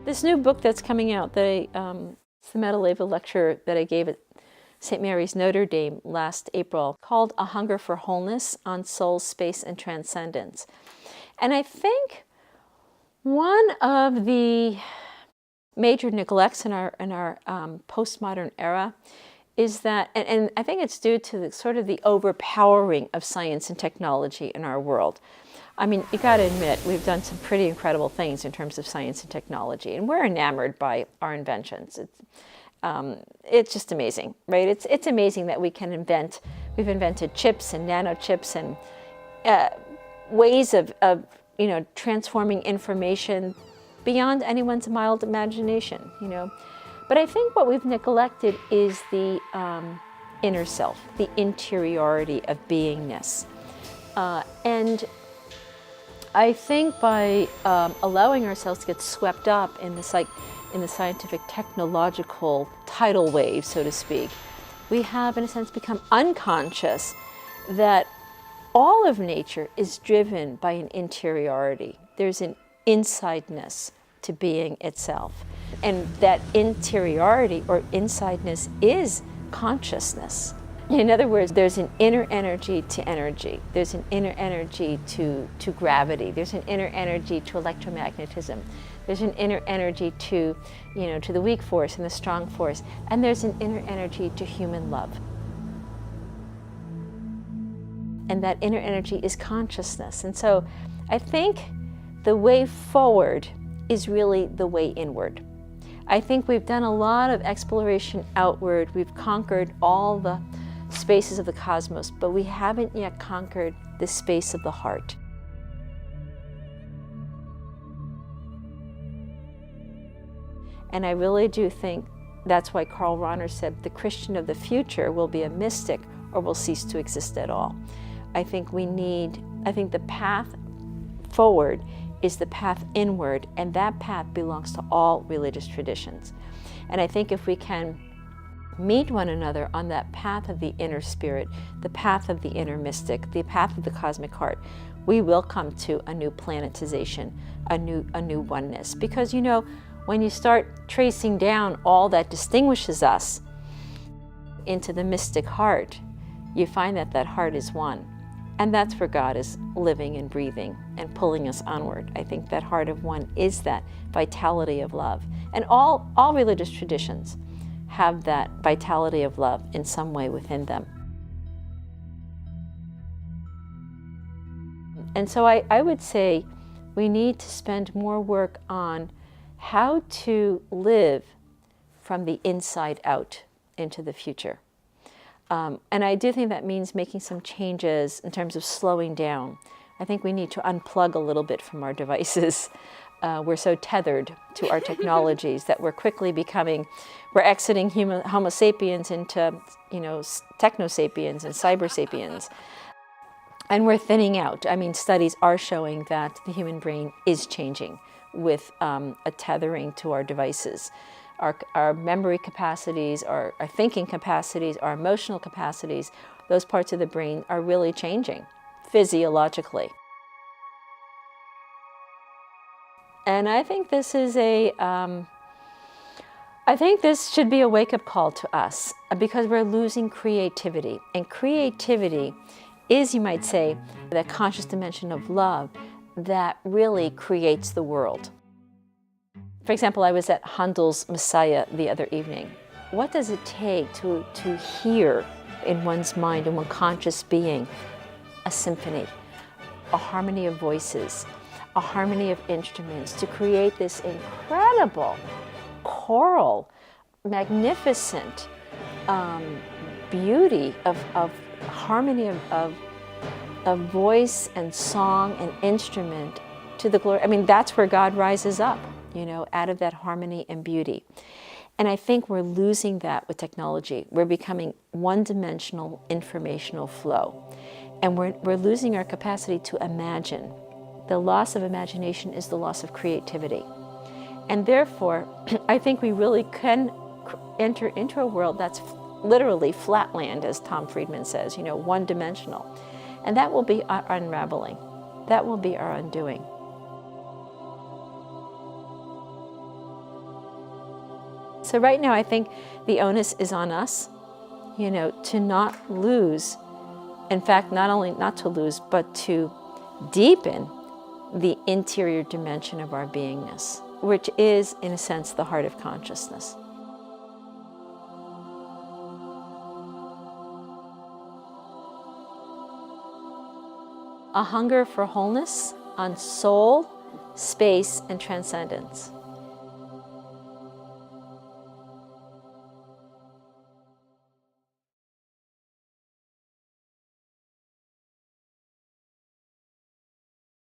This new book that's coming out, it's the Medaleva lecture that I gave at St. Mary's Notre Dame last April, called A Hunger for Wholeness on Soul, Space, and Transcendence. And I think one of the major neglects in our postmodern era is that, and I think it's due to the overpowering of science and technology in our world. I mean, you got to admit, we've done some pretty incredible things in terms of science and technology, and we're enamored by our inventions. It's just amazing, right? It's amazing that we've invented chips and nanochips and ways of transforming information beyond anyone's mild imagination, But I think what we've neglected is the inner self, the interiority of beingness. And I think by allowing ourselves to get swept up in the scientific technological tidal wave, so to speak, we have, in a sense, become unconscious that all of nature is driven by an interiority. There's an insideness to being itself. And that interiority or insideness is consciousness. In other words, there's an inner energy to energy. There's an inner energy to gravity. There's an inner energy to electromagnetism. There's an inner energy to the weak force and the strong force. And there's an inner energy to human love. And that inner energy is consciousness. And so I think the way forward is really the way inward. I think we've done a lot of exploration outward. We've conquered all the spaces of the cosmos, but we haven't yet conquered the space of the heart. And I really do think that's why Karl Rahner said the Christian of the future will be a mystic or will cease to exist at all. I think the path forward is the path inward, and that path belongs to all religious traditions. And I think if we can meet one another on that path of the inner spirit, the path of the inner mystic, the path of the cosmic heart, we will come to a new planetization, a new oneness. Because when you start tracing down all that distinguishes us into the mystic heart, you find that that heart is one. And that's where God is living and breathing and pulling us onward. I think that heart of one is that vitality of love. And all religious traditions have that vitality of love in some way within them. And so I would say we need to spend more work on how to live from the inside out into the future. And I do think that means making some changes in terms of slowing down. I think we need to unplug a little bit from our devices. We're so tethered to our technologies that we're exiting Homo sapiens into, techno sapiens and cyber sapiens. And we're thinning out. I mean, studies are showing that the human brain is changing with a tethering to our devices. Our memory capacities, our thinking capacities, our emotional capacities, those parts of the brain are really changing physiologically. And I think this should be a wake-up call to us because we're losing creativity. And creativity is, you might say, the conscious dimension of love that really creates the world. For example, I was at Handel's Messiah the other evening. What does it take to hear in one's mind, in one conscious being, a symphony, a harmony of voices, a harmony of instruments, to create this incredible choral, magnificent beauty of harmony of voice and song and instrument to the glory. I mean, that's where God rises up, out of that harmony and beauty. And I think we're losing that with technology. We're becoming one-dimensional informational flow. And we're losing our capacity to imagine. The loss of imagination is the loss of creativity. And therefore, I think we really can enter into a world that's literally flatland, as Tom Friedman says, one-dimensional. And that will be our unraveling. That will be our undoing. So right now I think the onus is on us, to not lose. In fact, not only not to lose, but to deepen the interior dimension of our beingness, which is, in a sense, the heart of consciousness. A hunger for wholeness on soul, space, and transcendence.